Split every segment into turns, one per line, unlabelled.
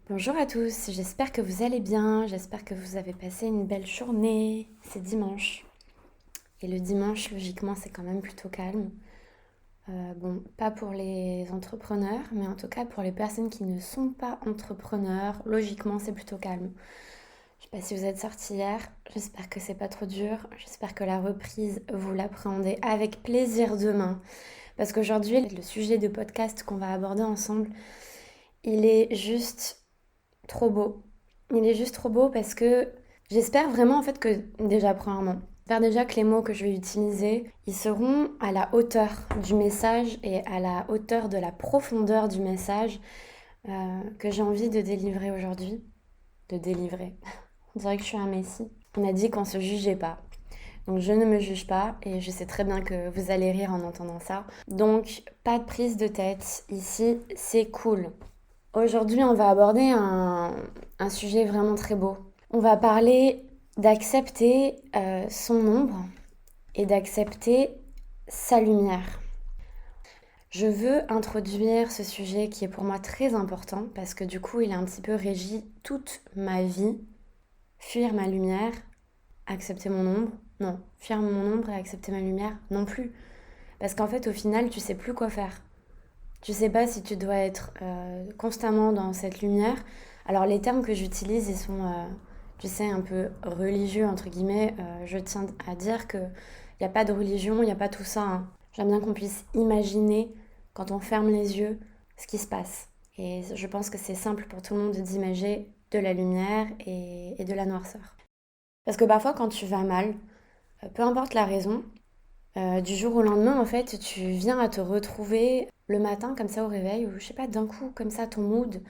Bonjour à tous, j'espère que vous allez bien, j'espère que vous avez passé une belle journée. C'est dimanche. Et le dimanche, logiquement, c'est quand même plutôt calme. Bon, pas pour les entrepreneurs, mais en tout cas pour les personnes qui ne sont pas entrepreneurs, logiquement, c'est plutôt calme. Je sais pas si vous êtes sortis hier, j'espère que c'est pas trop dur, j'espère que la reprise, vous l'appréhendez avec plaisir demain. Parce qu'aujourd'hui, le sujet de podcast qu'on va aborder ensemble, il est juste trop beau. Il est juste trop beau parce que j'espère vraiment en fait que déjà premièrement, faire déjà que les mots que je vais utiliser, ils seront à la hauteur du message et à la hauteur de la profondeur du message que j'ai envie de délivrer aujourd'hui. De délivrer. On dirait que je suis un messie. On a dit qu'on se jugeait pas. Donc je ne me juge pas et je sais très bien que vous allez rire en entendant ça. Donc pas de prise de tête. Ici, c'est cool. Aujourd'hui, on va aborder un sujet vraiment très beau. On va parler d'accepter son ombre et d'accepter sa lumière. Je veux introduire ce sujet qui est pour moi très important parce que du coup, il a un petit peu régi toute ma vie. Fuir ma lumière, accepter mon ombre. Non, fuir mon ombre et accepter ma lumière, non plus. Parce qu'en fait, au final, tu sais plus quoi faire. Tu sais pas si tu dois être constamment dans cette lumière. Alors les termes que j'utilise, ils sont, tu sais, un peu religieux, entre guillemets. Je tiens à dire qu'il n'y a pas de religion, il n'y a pas tout ça, hein. J'aime bien qu'on puisse imaginer, quand on ferme les yeux, ce qui se passe. Et je pense que c'est simple pour tout le monde d'imager de la lumière et de la noirceur. Parce que parfois, quand tu vas mal, peu importe la raison, du jour au lendemain, en fait, tu viens à te retrouver le matin comme ça au réveil, ou je sais pas, d'un coup, comme ça, ton mood,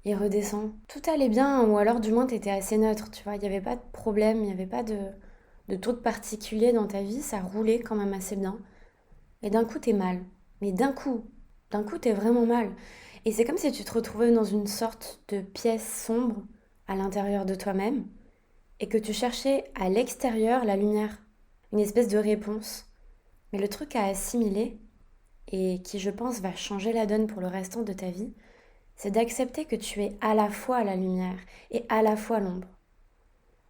il redescend. Tout allait bien, ou alors du moins t'étais assez neutre, tu vois, il n'y avait pas de problème, il n'y avait pas de truc particulier dans ta vie, ça roulait quand même assez bien. Et d'un coup, t'es mal. Mais d'un coup, t'es vraiment mal. Et c'est comme si tu te retrouvais dans une sorte de pièce sombre à l'intérieur de toi-même, et que tu cherchais à l'extérieur la lumière, une espèce de réponse. Mais le truc à assimiler, et qui je pense va changer la donne pour le restant de ta vie, c'est d'accepter que tu es à la fois la lumière et à la fois l'ombre.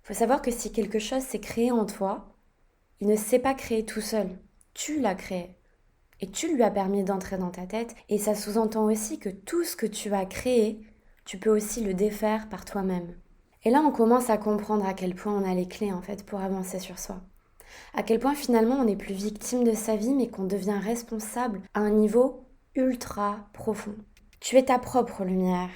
Il faut savoir que si quelque chose s'est créé en toi, il ne s'est pas créé tout seul. Tu l'as créé. Et tu lui as permis d'entrer dans ta tête. Et ça sous-entend aussi que tout ce que tu as créé, tu peux aussi le défaire par toi-même. Et là, on commence à comprendre à quel point on a les clés en fait pour avancer sur soi. À quel point finalement on n'est plus victime de sa vie mais qu'on devient responsable à un niveau ultra profond. Tu es ta propre lumière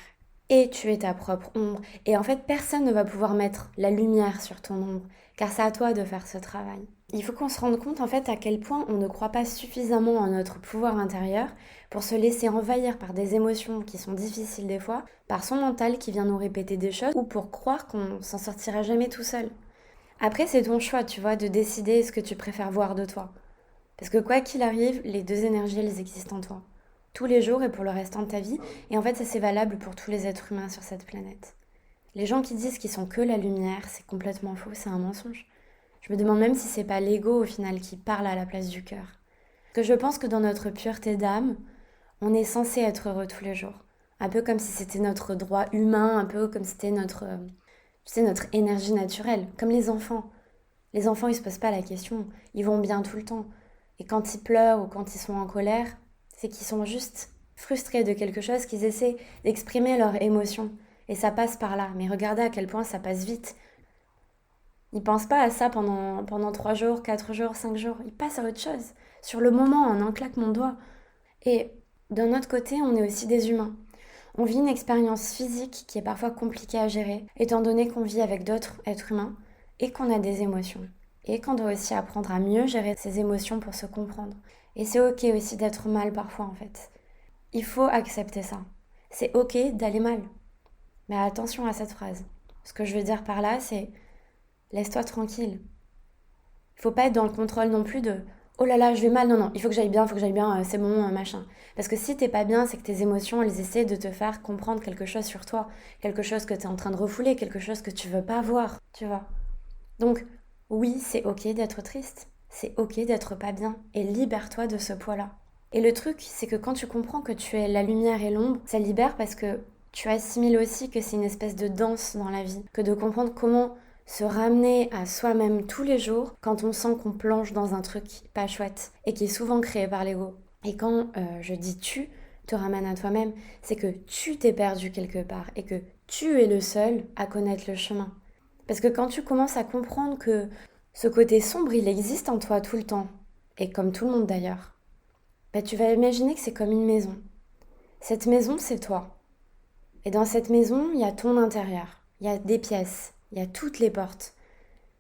et tu es ta propre ombre. Et en fait, personne ne va pouvoir mettre la lumière sur ton ombre car c'est à toi de faire ce travail. Il faut qu'on se rende compte en fait à quel point on ne croit pas suffisamment en notre pouvoir intérieur pour se laisser envahir par des émotions qui sont difficiles des fois, par son mental qui vient nous répéter des choses ou pour croire qu'on s'en sortira jamais tout seul. Après, c'est ton choix, tu vois, de décider ce que tu préfères voir de toi. Parce que quoi qu'il arrive, les deux énergies, elles existent en toi. Tous les jours et pour le restant de ta vie. Et en fait, ça c'est valable pour tous les êtres humains sur cette planète. Les gens qui disent qu'ils sont que la lumière, c'est complètement faux, c'est un mensonge. Je me demande même si c'est pas l'ego au final qui parle à la place du cœur. Parce que je pense que dans notre pureté d'âme, on est censé être heureux tous les jours. Un peu comme si c'était notre droit humain, un peu comme si c'était notre, tu sais, notre énergie naturelle, comme les enfants. Les enfants, ils se posent pas la question, ils vont bien tout le temps. Et quand ils pleurent ou quand ils sont en colère, c'est qu'ils sont juste frustrés de quelque chose, qu'ils essaient d'exprimer leurs émotions. Et ça passe par là. Mais regardez à quel point ça passe vite. Ils pensent pas à ça pendant 3 jours, 4 jours, 5 jours. Ils passent à autre chose. Sur le moment, en un claquement de doigts. Et d'un autre côté, on est aussi des humains. On vit une expérience physique qui est parfois compliquée à gérer, étant donné qu'on vit avec d'autres êtres humains et qu'on a des émotions. Et qu'on doit aussi apprendre à mieux gérer ses émotions pour se comprendre. Et c'est ok aussi d'être mal parfois en fait. Il faut accepter ça. C'est ok d'aller mal. Mais attention à cette phrase. Ce que je veux dire par là, c'est laisse-toi tranquille. Il faut pas être dans le contrôle non plus de oh là là, je vais mal, non, non, il faut que j'aille bien, c'est bon, machin. Parce que si t'es pas bien, c'est que tes émotions, elles essaient de te faire comprendre quelque chose sur toi, quelque chose que t'es en train de refouler, quelque chose que tu veux pas voir, tu vois. Donc, oui, c'est ok d'être triste, c'est ok d'être pas bien, et libère-toi de ce poids-là. Et le truc, c'est que quand tu comprends que tu es la lumière et l'ombre, ça libère parce que tu assimiles aussi que c'est une espèce de danse dans la vie, que de comprendre comment se ramener à soi-même tous les jours quand on sent qu'on plonge dans un truc pas chouette et qui est souvent créé par l'ego. Et quand je dis tu te ramènes à toi-même, c'est que tu t'es perdu quelque part et que tu es le seul à connaître le chemin. Parce que quand tu commences à comprendre que ce côté sombre, il existe en toi tout le temps, et comme tout le monde d'ailleurs, bah, tu vas imaginer que c'est comme une maison. Cette maison, c'est toi. Et dans cette maison, il y a ton intérieur, il y a des pièces, il y a toutes les portes.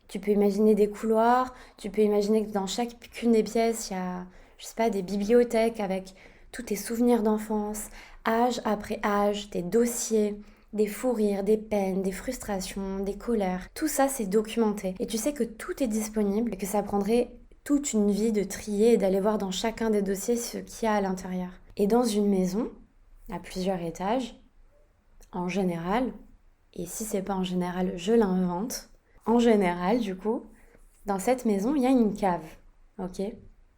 Tu peux imaginer des couloirs, tu peux imaginer que dans chacune des pièces, il y a, je sais pas, des bibliothèques avec tous tes souvenirs d'enfance, âge après âge, tes dossiers, des fous rires, des peines, des frustrations, des colères. Tout ça, c'est documenté. Et tu sais que tout est disponible et que ça prendrait toute une vie de trier et d'aller voir dans chacun des dossiers ce qu'il y a à l'intérieur. Et dans une maison, à plusieurs étages, en général, et si c'est pas en général, je l'invente, en général, du coup, dans cette maison, il y a une cave, ok?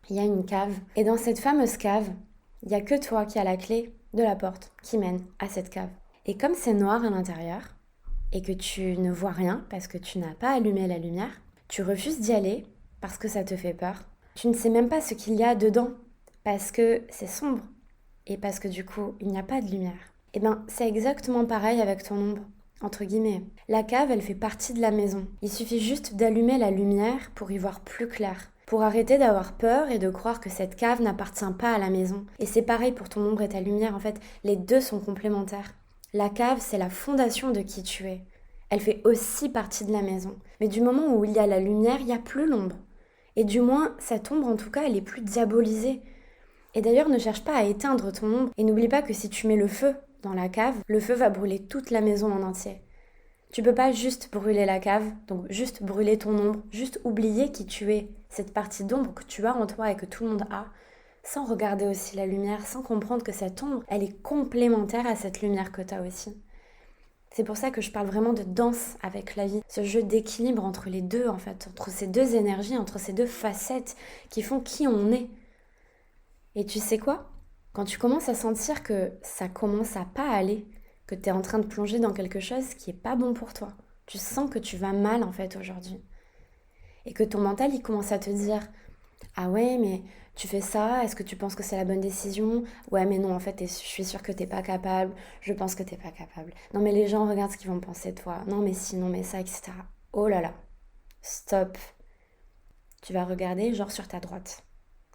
Il y a une cave. Et dans cette fameuse cave, il n'y a que toi qui as la clé de la porte qui mène à cette cave. Et comme c'est noir à l'intérieur, et que tu ne vois rien parce que tu n'as pas allumé la lumière, tu refuses d'y aller parce que ça te fait peur. Tu ne sais même pas ce qu'il y a dedans parce que c'est sombre et parce que du coup, il n'y a pas de lumière. Et bien, c'est exactement pareil avec ton ombre. Entre guillemets. La cave, elle fait partie de la maison. Il suffit juste d'allumer la lumière pour y voir plus clair. Pour arrêter d'avoir peur et de croire que cette cave n'appartient pas à la maison. Et c'est pareil pour ton ombre et ta lumière, en fait, les deux sont complémentaires. La cave, c'est la fondation de qui tu es. Elle fait aussi partie de la maison. Mais du moment où il y a la lumière, il n'y a plus l'ombre. Et du moins, cette ombre, en tout cas, elle est plus diabolisée. Et d'ailleurs, ne cherche pas à éteindre ton ombre. Et n'oublie pas que si tu mets le feu dans la cave, le feu va brûler toute la maison en entier. Tu peux pas juste brûler la cave, donc juste brûler ton ombre, juste oublier qui tu es, cette partie d'ombre que tu as en toi et que tout le monde a, sans regarder aussi la lumière, sans comprendre que cette ombre, elle est complémentaire à cette lumière que tu as aussi. C'est pour ça que je parle vraiment de danse avec la vie, ce jeu d'équilibre entre les deux en fait, entre ces deux énergies, entre ces deux facettes qui font qui on est. Et tu sais quoi? Quand tu commences à sentir que ça commence à pas aller, que tu es en train de plonger dans quelque chose qui est pas bon pour toi, tu sens que tu vas mal en fait aujourd'hui. Et que ton mental il commence à te dire ah ouais mais tu fais ça, est-ce que tu penses que c'est la bonne décision? Ouais mais non en fait je suis sûre que t'es pas capable, je pense que t'es pas capable. Non mais les gens regardent ce qu'ils vont penser de toi, non mais si, non mais ça, etc. Oh là là, stop. Tu vas regarder genre sur ta droite,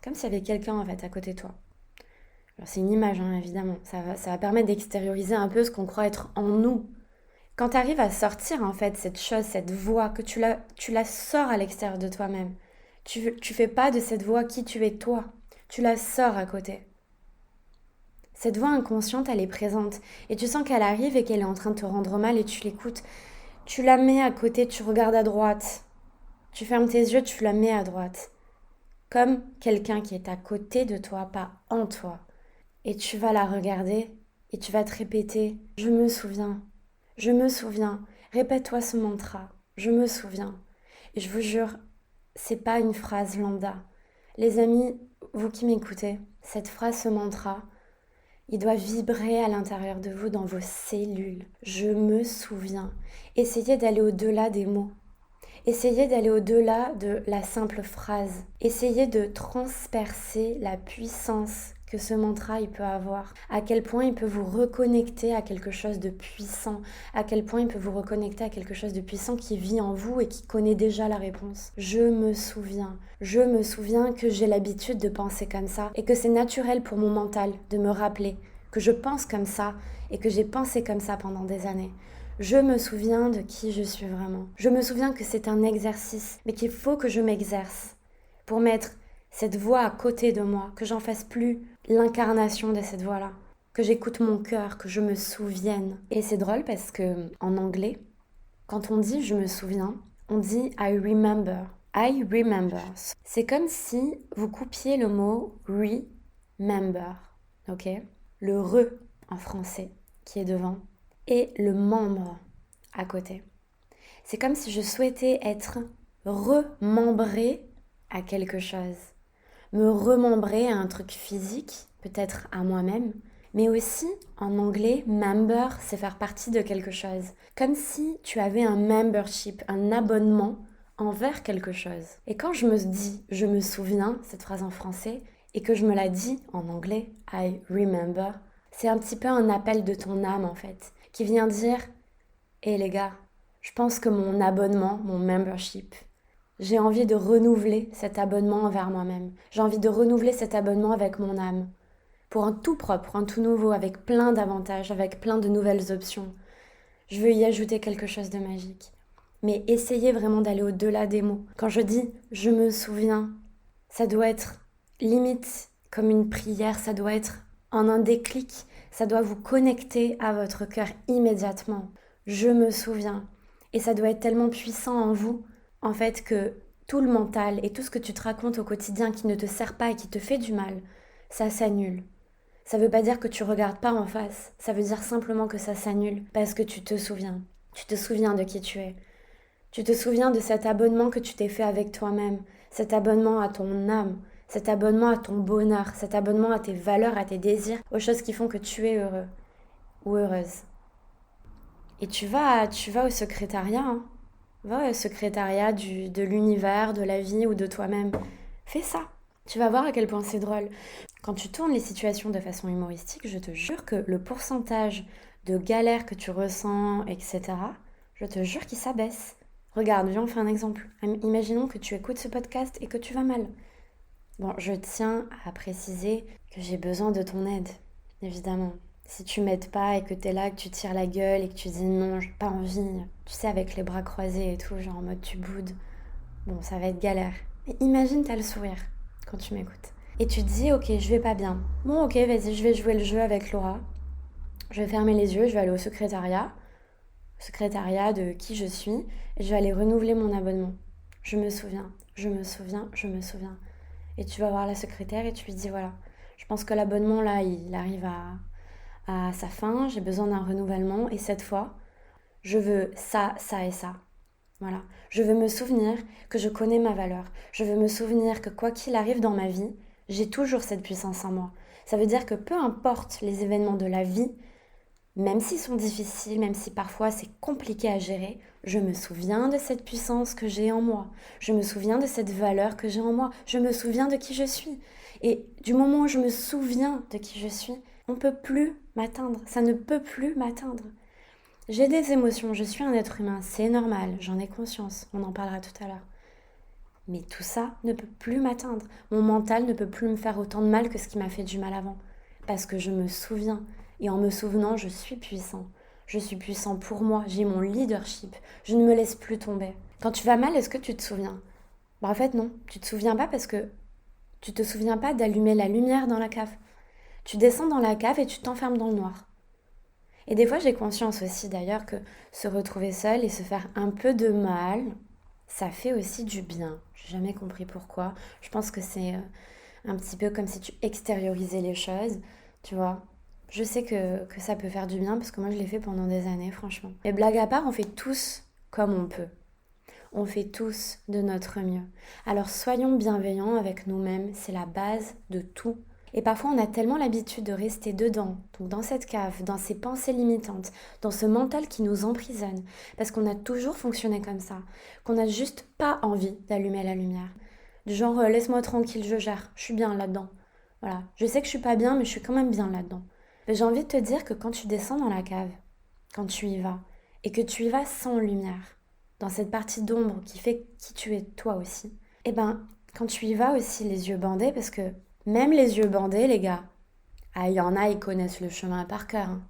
comme s'il y avait quelqu'un en fait à côté de toi. Alors c'est une image, hein, évidemment. Ça va permettre d'extérioriser un peu ce qu'on croit être en nous. Quand tu arrives à sortir, en fait, cette chose, cette voix, que tu la sors à l'extérieur de toi-même. Tu fais pas de cette voix qui tu es toi. Tu la sors à côté. Cette voix inconsciente, elle est présente. Et tu sens qu'elle arrive et qu'elle est en train de te rendre mal et tu l'écoutes. Tu la mets à côté, tu regardes à droite. Tu fermes tes yeux, tu la mets à droite. Comme quelqu'un qui est à côté de toi, pas en toi. Et tu vas la regarder et tu vas te répéter « Je me souviens, je me souviens ». Répète-toi ce mantra « Je me souviens ». Et je vous jure, c'est pas une phrase lambda. Les amis, vous qui m'écoutez, cette phrase, ce mantra, il doit vibrer à l'intérieur de vous, dans vos cellules. Je me souviens. Essayez d'aller au-delà des mots. Essayez d'aller au-delà de la simple phrase. Essayez de transpercer la puissance que ce mantra il peut avoir, à quel point il peut vous reconnecter à quelque chose de puissant, à quel point il peut vous reconnecter à quelque chose de puissant qui vit en vous et qui connaît déjà la réponse. Je me souviens que j'ai l'habitude de penser comme ça et que c'est naturel pour mon mental de me rappeler que je pense comme ça et que j'ai pensé comme ça pendant des années. Je me souviens de qui je suis vraiment. Je me souviens que c'est un exercice, mais qu'il faut que je m'exerce pour mettre cette voix à côté de moi, que j'en fasse plus l'incarnation de cette voix-là, que j'écoute mon cœur, que je me souvienne. Et c'est drôle parce que en anglais, quand on dit je me souviens, on dit I remember. I remember. C'est comme si vous coupiez le mot remember, ok? Le re en français qui est devant et le membre à côté. C'est comme si je souhaitais être remembrée à quelque chose. Me remembrer à un truc physique, peut-être à moi-même, Mais aussi, en anglais, member, c'est faire partie de quelque chose. Comme si tu avais un membership, un abonnement envers quelque chose. Et quand je me dis, je me souviens, cette phrase en français, et que je me la dis en anglais, I remember, c'est un petit peu un appel de ton âme en fait, qui vient dire, hé les gars, je pense que mon abonnement, mon membership, j'ai envie de renouveler cet abonnement envers moi-même. J'ai envie de renouveler cet abonnement avec mon âme. Pour un tout propre, un tout nouveau, avec plein d'avantages, avec plein de nouvelles options. Je veux y ajouter quelque chose de magique. Mais essayez vraiment d'aller au-delà des mots. Quand je dis « je me souviens », ça doit être limite comme une prière, ça doit être en un déclic, ça doit vous connecter à votre cœur immédiatement. Je me souviens. Et ça doit être tellement puissant en vous, en fait, que tout le mental et tout ce que tu te racontes au quotidien qui ne te sert pas et qui te fait du mal, ça s'annule. Ça veut pas dire que tu regardes pas en face, ça veut dire simplement que ça s'annule parce que tu te souviens. Tu te souviens de qui tu es. Tu te souviens de cet abonnement que tu t'es fait avec toi-même, cet abonnement à ton âme, cet abonnement à ton bonheur, cet abonnement à tes valeurs, à tes désirs, aux choses qui font que tu es heureux ou heureuse. Et tu vas au secrétariat, hein. Va au secrétariat de l'univers, de la vie ou de toi-même. Fais ça. Tu vas voir à quel point c'est drôle. Quand tu tournes les situations de façon humoristique, je te jure que le pourcentage de galères que tu ressens, etc., je te jure qu'il s'abaisse. Regarde, viens, on fait un exemple. Imaginons que tu écoutes ce podcast et que tu vas mal. Bon, je tiens à préciser que j'ai besoin de ton aide, évidemment. Si tu m'aides pas et que t'es là, que tu tires la gueule et que tu dis non, j'ai pas envie, tu sais, avec les bras croisés et tout, genre en mode tu boudes, bon, ça va être galère. Mais imagine, t'as le sourire quand tu m'écoutes. Et tu te dis, ok, je vais pas bien. Bon, ok, vas-y, je vais jouer le jeu avec Laura. Je vais fermer les yeux, je vais aller au secrétariat de qui je suis, et je vais aller renouveler mon abonnement. Je me souviens. Et tu vas voir la secrétaire et tu lui dis, voilà, je pense que l'abonnement là, il arrive à sa fin, j'ai besoin d'un renouvellement, et cette fois, je veux ça, ça et ça. Voilà. Je veux me souvenir que je connais ma valeur. Je veux me souvenir que quoi qu'il arrive dans ma vie, j'ai toujours cette puissance en moi. Ça veut dire que peu importe les événements de la vie, même s'ils sont difficiles, même si parfois c'est compliqué à gérer, je me souviens de cette puissance que j'ai en moi. Je me souviens de cette valeur que j'ai en moi. Je me souviens de qui je suis. Et du moment où je me souviens de qui je suis, on ne peut plus m'atteindre. Ça ne peut plus m'atteindre. J'ai des émotions, je suis un être humain, c'est normal, j'en ai conscience, on en parlera tout à l'heure. Mais tout ça ne peut plus m'atteindre. Mon mental ne peut plus me faire autant de mal que ce qui m'a fait du mal avant. Parce que je me souviens. Et en me souvenant, je suis puissant. Je suis puissant pour moi, j'ai mon leadership. Je ne me laisse plus tomber. Quand tu vas mal, est-ce que tu te souviens ? En fait, non. Tu te souviens pas parce que tu te souviens pas d'allumer la lumière dans la cave. Tu descends dans la cave et tu t'enfermes dans le noir. Et des fois, j'ai conscience aussi d'ailleurs que se retrouver seule et se faire un peu de mal, ça fait aussi du bien. J'ai jamais compris pourquoi. Je pense que c'est un petit peu comme si tu extériorisais les choses, tu vois. Je sais que ça peut faire du bien parce que moi je l'ai fait pendant des années, franchement. Mais blague à part, on fait tous comme on peut. On fait tous de notre mieux. Alors soyons bienveillants avec nous-mêmes, c'est la base de tout. Et parfois, on a tellement l'habitude de rester dedans, donc dans cette cave, dans ces pensées limitantes, dans ce mental qui nous emprisonne, parce qu'on a toujours fonctionné comme ça, qu'on n'a juste pas envie d'allumer la lumière. Du genre, laisse-moi tranquille, je gère, je suis bien là-dedans. Voilà, je sais que je suis pas bien, mais je suis quand même bien là-dedans. Mais j'ai envie de te dire que quand tu descends dans la cave, quand tu y vas, et que tu y vas sans lumière, dans cette partie d'ombre qui fait qui tu es toi aussi, et ben, quand tu y vas aussi les yeux bandés, parce que même les yeux bandés, les gars, ah, il y en a, ils connaissent le chemin par cœur. Hein.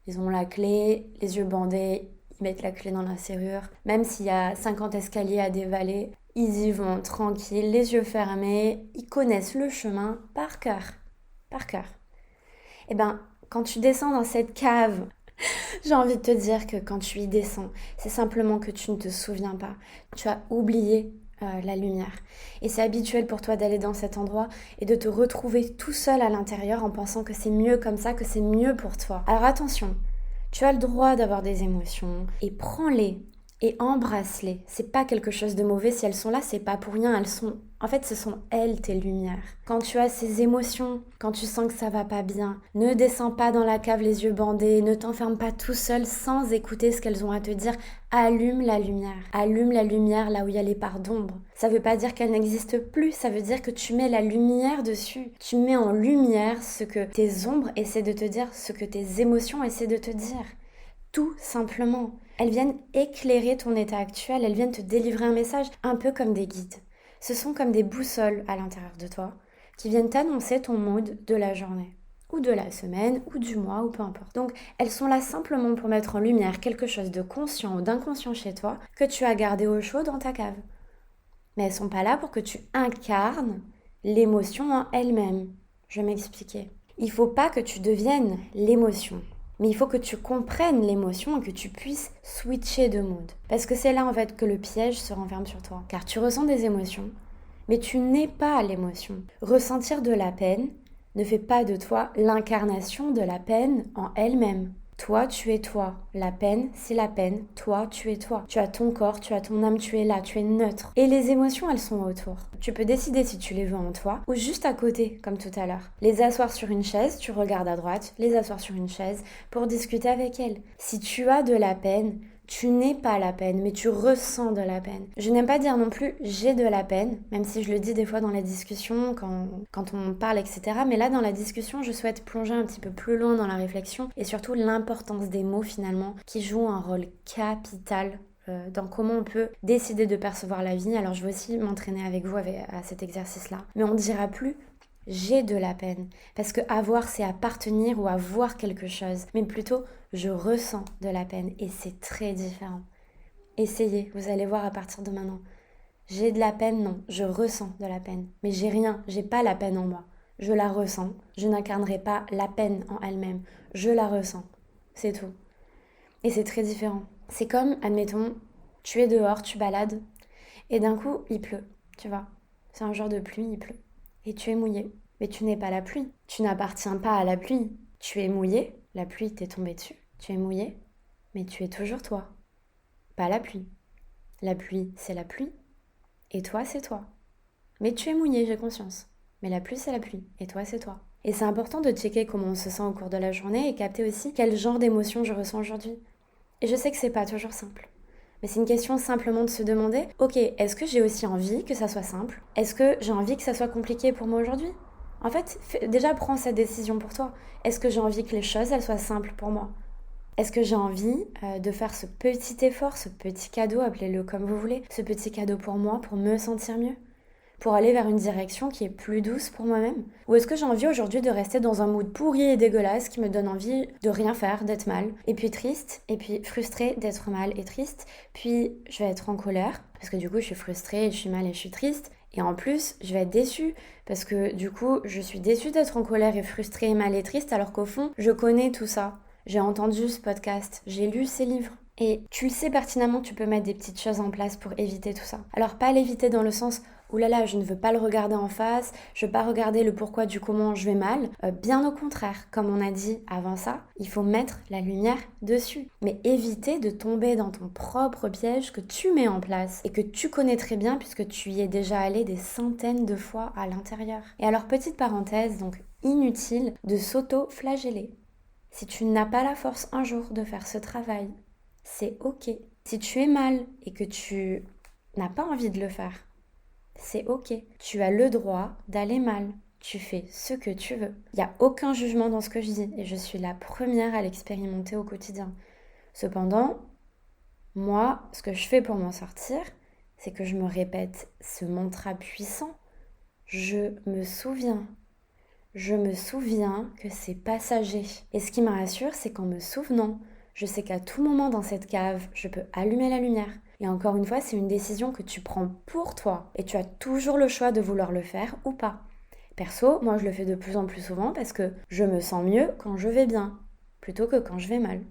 Ils ont la clé, les yeux bandés, ils mettent la clé dans la serrure. Même s'il y a 50 escaliers à dévaler, ils y vont tranquilles, les yeux fermés. Ils connaissent le chemin par cœur. Par cœur. Et ben, quand tu descends dans cette cave, j'ai envie de te dire que quand tu y descends, c'est simplement que tu ne te souviens pas. Tu as oublié la lumière. Et c'est habituel pour toi d'aller dans cet endroit et de te retrouver tout seul à l'intérieur en pensant que c'est mieux comme ça, que c'est mieux pour toi. Alors attention, tu as le droit d'avoir des émotions et prends-les et embrasse-les. C'est pas quelque chose de mauvais, si elles sont là, c'est pas pour rien, en fait, ce sont elles tes lumières. Quand tu as ces émotions, quand tu sens que ça va pas bien, ne descends pas dans la cave les yeux bandés, ne t'enferme pas tout seul sans écouter ce qu'elles ont à te dire. Allume la lumière. Allume la lumière là où il y a les parts d'ombre. Ça veut pas dire qu'elle n'existe plus, ça veut dire que tu mets la lumière dessus. Tu mets en lumière ce que tes ombres essaient de te dire, ce que tes émotions essaient de te dire. Tout simplement. Elles viennent éclairer ton état actuel, elles viennent te délivrer un message, un peu comme des guides. Ce sont comme des boussoles à l'intérieur de toi qui viennent t'annoncer ton mood de la journée, ou de la semaine, ou du mois, ou peu importe. Donc, elles sont là simplement pour mettre en lumière quelque chose de conscient ou d'inconscient chez toi que tu as gardé au chaud dans ta cave. Mais elles sont pas là pour que tu incarnes l'émotion en elle-même. Je vais m'expliquer. Il faut pas que tu deviennes l'émotion. Mais il faut que tu comprennes l'émotion et que tu puisses switcher de mood. Parce que c'est là en fait que le piège se renferme sur toi. Car tu ressens des émotions, mais tu n'es pas l'émotion. Ressentir de la peine ne fait pas de toi l'incarnation de la peine en elle-même. Toi, tu es toi. La peine, c'est la peine. Toi, tu es toi. Tu as ton corps, tu as ton âme, tu es là, tu es neutre. Et les émotions, elles sont autour. Tu peux décider si tu les veux en toi ou juste à côté, comme tout à l'heure. Les asseoir sur une chaise, tu regardes à droite, les asseoir sur une chaise pour discuter avec elles. Si tu as de la peine, tu n'es pas la peine, mais tu ressens de la peine. Je n'aime pas dire non plus j'ai de la peine, même si je le dis des fois dans les discussions, quand on parle, etc. Mais là, dans la discussion, je souhaite plonger un petit peu plus loin dans la réflexion et surtout l'importance des mots finalement, qui jouent un rôle capital dans comment on peut décider de percevoir la vie. Alors je vais aussi m'entraîner avec vous à cet exercice-là. Mais on ne dira plus j'ai de la peine. Parce que avoir, c'est appartenir ou avoir quelque chose. Mais plutôt, je ressens de la peine. Et c'est très différent. Essayez, vous allez voir à partir de maintenant. J'ai de la peine, non. Je ressens de la peine. Mais j'ai rien, j'ai pas la peine en moi. Je la ressens. Je n'incarnerai pas la peine en elle-même. Je la ressens. C'est tout. Et c'est très différent. C'est comme, admettons, tu es dehors, tu balades. Et d'un coup, il pleut. Tu vois. C'est un jour de pluie, il pleut. Et tu es mouillé. Mais tu n'es pas la pluie. Tu n'appartiens pas à la pluie. Tu es mouillé. La pluie t'est tombée dessus. Tu es mouillé. Mais tu es toujours toi. Pas la pluie. La pluie, c'est la pluie. Et toi, c'est toi. Mais tu es mouillé, j'ai conscience. Mais la pluie, c'est la pluie. Et toi, c'est toi. Et c'est important de checker comment on se sent au cours de la journée et capter aussi quel genre d'émotion je ressens aujourd'hui. Et je sais que c'est pas toujours simple. Mais c'est une question simplement de se demander, ok, est-ce que j'ai aussi envie que ça soit simple? Est-ce que j'ai envie que ça soit compliqué pour moi aujourd'hui? En fait, déjà prends cette décision pour toi. Est-ce que j'ai envie que les choses, elles soient simples pour moi? Est-ce que j'ai envie de faire ce petit effort, ce petit cadeau, appelez-le comme vous voulez, ce petit cadeau pour moi, pour me sentir mieux? Pour aller vers une direction qui est plus douce pour moi-même? Ou est-ce que j'ai envie aujourd'hui de rester dans un mood pourri et dégueulasse qui me donne envie de rien faire, d'être mal, et puis triste, et puis frustrée d'être mal et triste, puis je vais être en colère, parce que du coup je suis frustrée, je suis mal et je suis triste, et en plus je vais être déçue, parce que du coup je suis déçue d'être en colère et frustrée et mal et triste, alors qu'au fond je connais tout ça. J'ai entendu ce podcast, j'ai lu ces livres. Et tu le sais pertinemment que tu peux mettre des petites choses en place pour éviter tout ça. Alors pas l'éviter dans le sens « Ouh là là, je ne veux pas le regarder en face, je veux pas regarder le pourquoi du comment je vais mal ». Bien au contraire, comme on a dit avant ça, il faut mettre la lumière dessus. Mais éviter de tomber dans ton propre piège que tu mets en place et que tu connais très bien puisque tu y es déjà allé des centaines de fois à l'intérieur. Et alors petite parenthèse, donc inutile de s'auto-flageller. Si tu n'as pas la force un jour de faire ce travail, c'est ok. Si tu es mal et que tu n'as pas envie de le faire, c'est ok. Tu as le droit d'aller mal. Tu fais ce que tu veux. Il n'y a aucun jugement dans ce que je dis et je suis la première à l'expérimenter au quotidien. Cependant, moi, ce que je fais pour m'en sortir, c'est que je me répète ce mantra puissant. Je me souviens. Je me souviens que c'est passager. Et ce qui me rassure, c'est qu'en me souvenant, je sais qu'à tout moment dans cette cave, je peux allumer la lumière. Et encore une fois, c'est une décision que tu prends pour toi. Et tu as toujours le choix de vouloir le faire ou pas. Perso, moi je le fais de plus en plus souvent parce que je me sens mieux quand je vais bien, plutôt que quand je vais mal.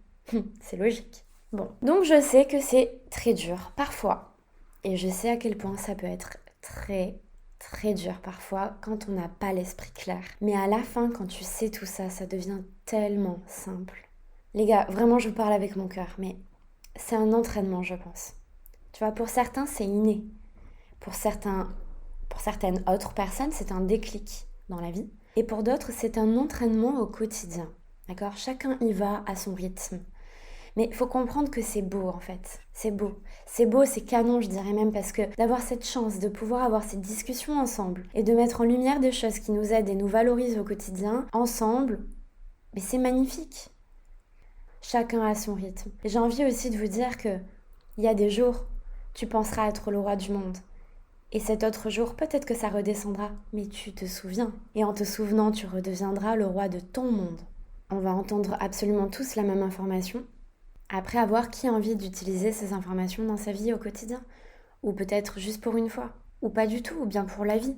C'est logique. Bon, donc je sais que c'est très dur, parfois. Et je sais à quel point ça peut être très dur parfois quand on n'a pas l'esprit clair. Mais à la fin, quand tu sais tout ça, ça devient tellement simple. Les gars, vraiment, je vous parle avec mon cœur, mais c'est un entraînement, je pense. Tu vois, pour certains, c'est inné. Pour certaines autres personnes, c'est un déclic dans la vie. Et pour d'autres, c'est un entraînement au quotidien. D'accord? Chacun y va à son rythme. Mais il faut comprendre que c'est beau en fait. C'est beau. C'est beau, c'est canon, je dirais même, parce que d'avoir cette chance de pouvoir avoir cette discussion ensemble et de mettre en lumière des choses qui nous aident et nous valorisent au quotidien, ensemble, mais c'est magnifique. Chacun a son rythme. Et j'ai envie aussi de vous dire que il y a des jours, tu penseras être le roi du monde. Et cet autre jour, peut-être que ça redescendra, mais tu te souviens. Et en te souvenant, tu redeviendras le roi de ton monde. On va entendre absolument tous la même information. Après avoir qui a envie d'utiliser ces informations dans sa vie au quotidien. Ou peut-être juste pour une fois. Ou pas du tout, ou bien pour la vie.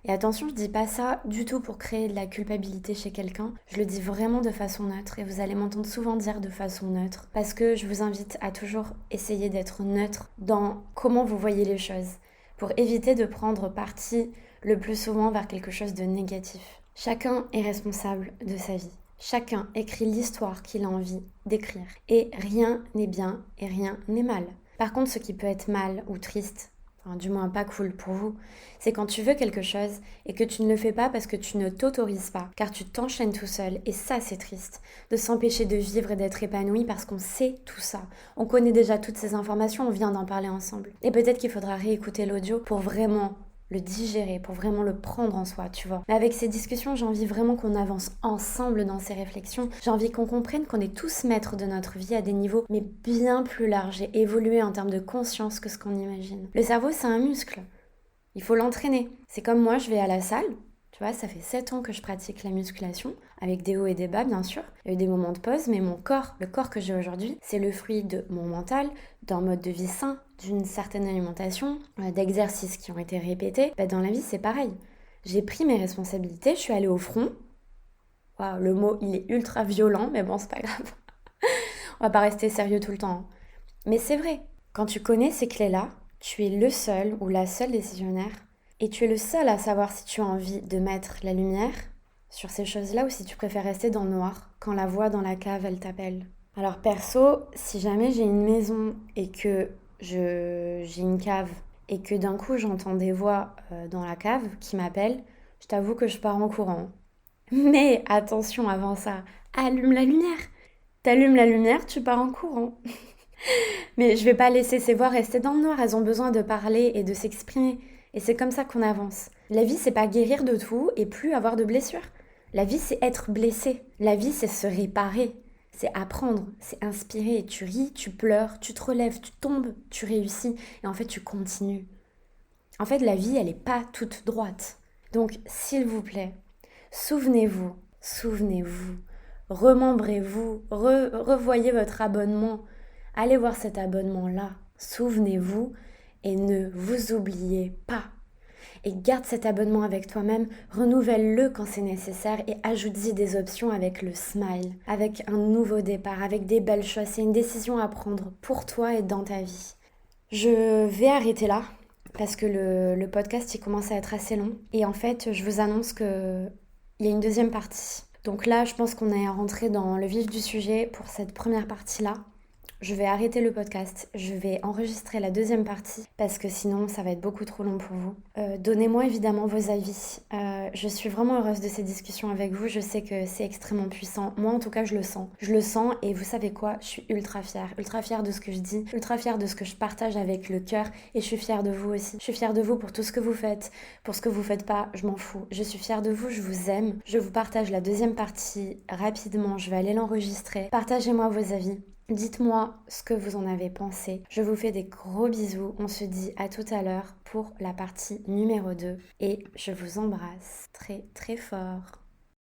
Et attention, je dis pas ça du tout pour créer de la culpabilité chez quelqu'un. Je le dis vraiment de façon neutre et vous allez m'entendre souvent dire de façon neutre. Parce que je vous invite à toujours essayer d'être neutre dans comment vous voyez les choses. Pour éviter de prendre parti le plus souvent vers quelque chose de négatif. Chacun est responsable de sa vie. Chacun écrit l'histoire qu'il a envie d'écrire. Et rien n'est bien et rien n'est mal. Par contre, ce qui peut être mal ou triste, enfin, du moins pas cool pour vous, c'est quand tu veux quelque chose et que tu ne le fais pas parce que tu ne t'autorises pas, car tu t'enchaînes tout seul, et ça c'est triste, de s'empêcher de vivre et d'être épanoui parce qu'on sait tout ça. On connaît déjà toutes ces informations, on vient d'en parler ensemble. Et peut-être qu'il faudra réécouter l'audio pour vraiment le digérer, pour vraiment le prendre en soi, tu vois. Mais avec ces discussions, j'ai envie vraiment qu'on avance ensemble dans ces réflexions. J'ai envie qu'on comprenne qu'on est tous maîtres de notre vie à des niveaux, mais bien plus larges et évolués en termes de conscience que ce qu'on imagine. Le cerveau, c'est un muscle. Il faut l'entraîner. C'est comme moi, je vais à la salle. Tu vois, ça fait 7 ans que je pratique la musculation, avec des hauts et des bas, bien sûr. Il y a eu des moments de pause, mais mon corps, le corps que j'ai aujourd'hui, c'est le fruit de mon mental, d'un mode de vie sain, d'une certaine alimentation, d'exercices qui ont été répétés. Dans la vie, c'est pareil. J'ai pris mes responsabilités, je suis allée au front. Waouh, le mot, il est ultra violent, mais bon, c'est pas grave. On va pas rester sérieux tout le temps. Mais c'est vrai, quand tu connais ces clés-là, tu es le seul ou la seule décisionnaire et tu es le seul à savoir si tu as envie de mettre la lumière sur ces choses-là ou si tu préfères rester dans le noir quand la voix dans la cave, elle t'appelle. Alors perso, si jamais j'ai une maison et que j'ai une cave et que d'un coup j'entends des voix dans la cave qui m'appellent, je t'avoue que je pars en courant. Mais attention avant ça, allume la lumière. T'allumes la lumière, tu pars en courant. Mais je vais pas laisser ces voix rester dans le noir, elles ont besoin de parler et de s'exprimer. Et c'est comme ça qu'on avance. La vie, c'est pas guérir de tout et plus avoir de blessures. La vie, c'est être blessé. La vie, c'est se réparer. C'est apprendre, c'est inspirer. Tu ris, tu pleures, tu te relèves, tu tombes, tu réussis. Et en fait, tu continues. En fait, la vie, elle n'est pas toute droite. Donc, s'il vous plaît, souvenez-vous, remembrez-vous, revoyez votre abonnement. Allez voir cet abonnement-là, souvenez-vous et ne vous oubliez pas. Et garde cet abonnement avec toi-même, renouvelle-le quand c'est nécessaire et ajoute-y des options avec le smile, avec un nouveau départ, avec des belles choses. C'est une décision à prendre pour toi et dans ta vie. Je vais arrêter là parce que le podcast il commence à être assez long et en fait je vous annonce qu'il y a une deuxième partie. Donc là je pense qu'on est rentré dans le vif du sujet pour cette première partie-là. Je vais arrêter le podcast, je vais enregistrer la deuxième partie parce que sinon ça va être beaucoup trop long pour vous. Donnez-moi évidemment vos avis. Je suis vraiment heureuse de ces discussions avec vous, je sais que c'est extrêmement puissant. Moi en tout cas je le sens. Je le sens et vous savez quoi, je suis ultra fière de ce que je dis, ultra fière de ce que je partage avec le cœur et je suis fière de vous aussi. Je suis fière de vous pour tout ce que vous faites, pour ce que vous faites pas, je m'en fous. Je suis fière de vous, je vous aime. Je vous partage la deuxième partie rapidement, je vais aller l'enregistrer. Partagez-moi vos avis. Dites-moi ce que vous en avez pensé. Je vous fais des gros bisous. On se dit à tout à l'heure pour la partie numéro 2. Et je vous embrasse très très fort.